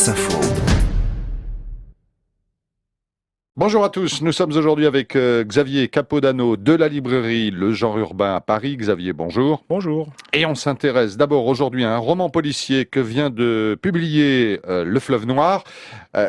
France Info. Bonjour à tous, nous sommes aujourd'hui avec Xavier Capodano de la librairie Le Genre Urbain à Paris. Xavier, bonjour. Bonjour. Et on s'intéresse d'abord aujourd'hui à un roman policier que vient de publier Le Fleuve Noir.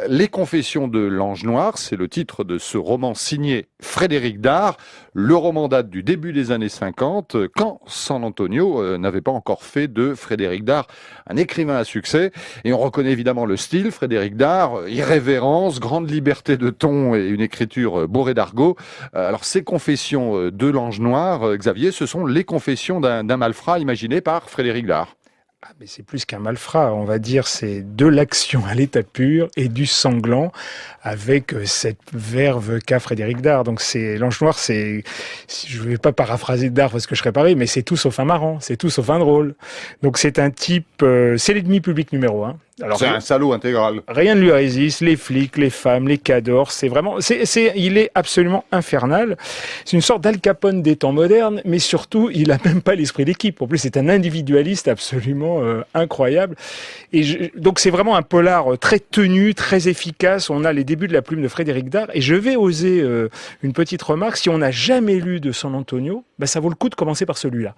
Les Confessions de l'Ange Noir, c'est le titre de ce roman signé Frédéric Dard. Le roman date du début des années 50, quand San Antonio n'avait pas encore fait de Frédéric Dard un écrivain à succès. Et on reconnaît évidemment le style, Frédéric Dard, irrévérence, grande liberté de ton et une écriture bourrée d'argot. Alors ces Confessions de l'Ange Noir, Xavier, ce sont les confessions d'un malfrat imaginé par Frédéric Dard. Ah, mais c'est plus qu'un malfrat, on va dire, c'est de l'action à l'état pur et du sanglant avec cette verve qu'a Frédéric Dard. Donc c'est l'Ange Noir, je vais pas paraphraser Dard parce que je serais pareil, mais c'est tout sauf un marrant, c'est tout sauf un drôle. Donc c'est un type, c'est l'ennemi public numéro 1. Alors, c'est un salaud intégral. Rien ne lui résiste, les flics, les femmes, les cadors, il est absolument infernal. C'est une sorte d'Al Capone des temps modernes, mais surtout, il a même pas l'esprit d'équipe. En plus, c'est un individualiste absolument incroyable. Donc c'est vraiment un polar très tenu, très efficace. On a les débuts de la plume de Frédéric Dard. Et je vais oser une petite remarque. Si on n'a jamais lu de San Antonio, ça vaut le coup de commencer par celui-là.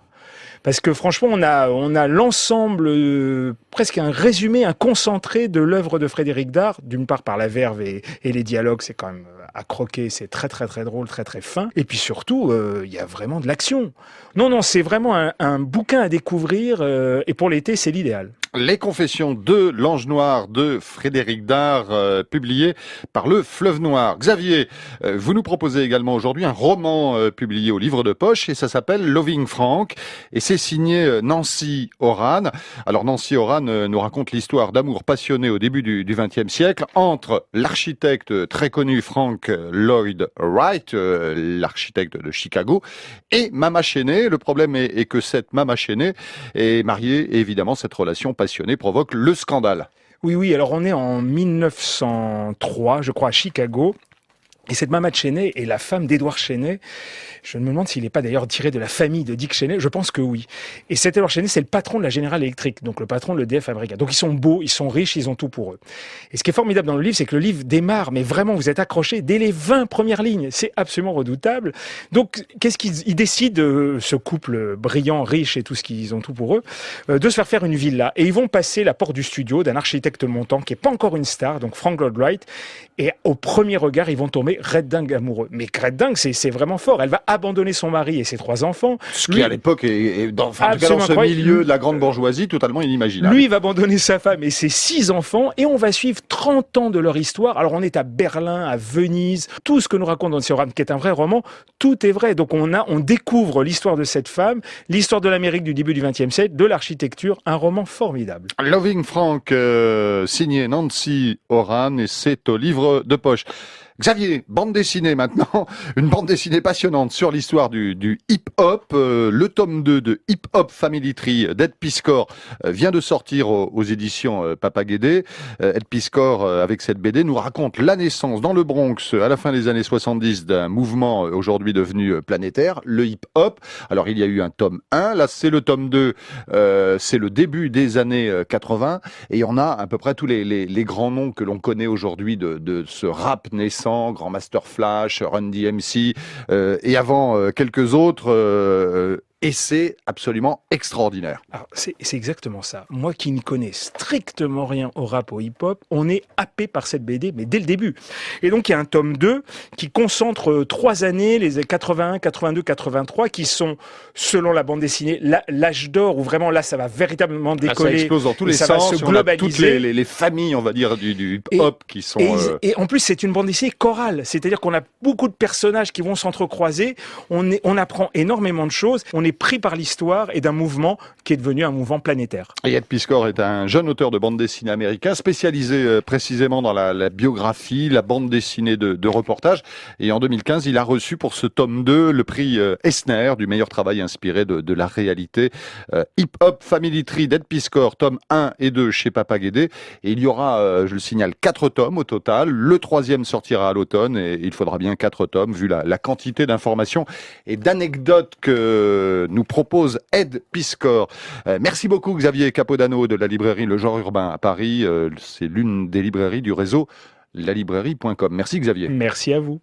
Parce que franchement, on a l'ensemble, presque un résumé, un concentré de l'œuvre de Frédéric Dard, d'une part par la verve et les dialogues, c'est quand même à croquer, c'est très très très drôle, très très fin. Et puis surtout, il y a vraiment de l'action. Non, c'est vraiment un bouquin à découvrir, et pour l'été, c'est l'idéal. Les Confessions de l'Ange Noir de Frédéric Dard, publié par Le Fleuve Noir. Xavier, vous nous proposez également aujourd'hui un roman publié au Livre de Poche et ça s'appelle Loving Frank et c'est signé Nancy Horan. Alors Nancy Horan nous raconte l'histoire d'amour passionné au début du XXe siècle entre l'architecte très connu Frank Lloyd Wright, l'architecte de Chicago, et Mama Cheney. Le problème est que cette Mama Cheney est mariée et évidemment cette relation passionnée provoque le scandale. Oui, alors on est en 1903, je crois, à Chicago. Et cette Mama Cheney est la femme d'Edward Cheney. Je me demande s'il n'est pas d'ailleurs tiré de la famille de Dick Cheney. Je pense que oui. Et cet Edward Cheney, c'est le patron de la General Electric, donc le patron de l'EDF américain. Donc ils sont beaux, ils sont riches, ils ont tout pour eux. Et ce qui est formidable dans le livre, c'est que le livre démarre, mais vraiment vous êtes accrochés dès les 20 premières lignes. C'est absolument redoutable. Donc qu'est-ce qu'ils décident, ce couple brillant, riche et tout ce qu'ils ont tout pour eux, de se faire une villa. Et ils vont passer la porte du studio d'un architecte montant qui est pas encore une star, donc Frank Lloyd Wright. Et au premier regard, ils vont tomber red dingue amoureux. Mais red dingue, c'est vraiment fort. Elle va abandonner son mari et ses 3 enfants. Ce qui, à l'époque, est dans ce milieu de la grande bourgeoisie, totalement inimaginable. Lui, il va abandonner sa femme et ses 6 enfants, et on va suivre 30 ans de leur histoire. Alors, on est à Berlin, à Venise. Tout ce que nous raconte Nancy Horan, qui est un vrai roman, tout est vrai. Donc, on découvre l'histoire de cette femme, l'histoire de l'Amérique du début du XXe siècle, de l'architecture, un roman formidable. Loving Frank, signé Nancy Horan, et c'est au Livre de Poche. Xavier, bande dessinée maintenant, une bande dessinée passionnante sur l'histoire du hip-hop. Le tome 2 de Hip Hop Family Tree d'Ed Piskor vient de sortir aux éditions Papa Guédé. Ed Piskor, avec cette BD, nous raconte la naissance dans le Bronx à la fin des années 70 d'un mouvement aujourd'hui devenu planétaire, le hip-hop. Alors il y a eu un tome 1, là c'est le tome 2, c'est le début des années 80 et on a à peu près tous les grands noms que l'on connaît aujourd'hui de ce rap naissant, Grandmaster Flash, Run DMC, et avant quelques autres. Et c'est absolument extraordinaire. Alors, c'est exactement ça. Moi qui ne connais strictement rien au rap, au hip-hop, on est happé par cette BD, mais dès le début. Et donc il y a un tome 2 qui concentre 3 années, les 81, 82, 83, qui sont, selon la bande dessinée, l'âge d'or, où vraiment là ça va véritablement décoller. Ça explose dans tous les sens, ça va se globaliser. Toutes les familles, on va dire, du hip-hop qui sont... Et en plus c'est une bande dessinée chorale, c'est-à-dire qu'on a beaucoup de personnages qui vont s'entrecroiser, on apprend énormément de choses, on est pris par l'histoire et d'un mouvement qui est devenu un mouvement planétaire. Et Ed Piskor est un jeune auteur de bande dessinée américain spécialisé précisément dans la biographie, la bande dessinée de reportage. Et en 2015, il a reçu pour ce tome 2 le prix Eisner du meilleur travail inspiré de la réalité. Hip Hop Family Tree d'Ed Piskor, tome 1 et 2 chez Papa Guédé. Et il y aura, je le signale, 4 tomes au total. Le 3e sortira à l'automne et il faudra bien 4 tomes vu la quantité d'informations et d'anecdotes que que nous propose Ed Piscor. Merci beaucoup Xavier Capodano de la librairie Le Genre Urbain à Paris. C'est l'une des librairies du réseau lalibrairie.com. Merci Xavier. Merci à vous.